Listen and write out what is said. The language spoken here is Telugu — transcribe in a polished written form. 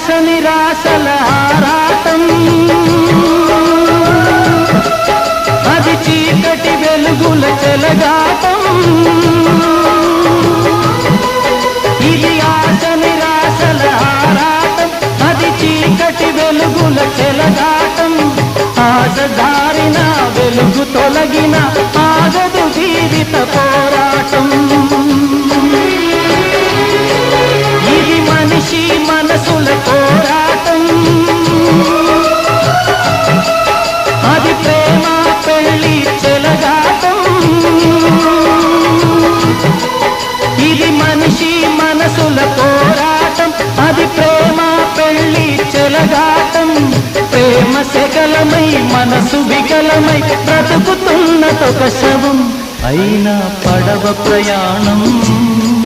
ఆశ నిరాశల ఆరాటం, అది చీకటి వెలుగుల చెలగాటం. ఇది ఆశ నిరాశల ఆరాటం, అది చీకటి వెలుగుల చెలగాటం. ఆశ దారిన వెలుగు తొలగిన ఆగదు జీవిత పోరాటం. ఇది మనిషి మనసుల పోరాటం, అది ప్రేమ పెళ్లి చెలగాటం. ఇది మనిషి మనసుల పోరాటం, అది ప్రేమ పెళ్లి చెలగాటం. ప్రేమ శకలమై మనసు వికలమై బ్రతుకుతున్నదొక శవం, అయినా పడవ ప్రయాణం.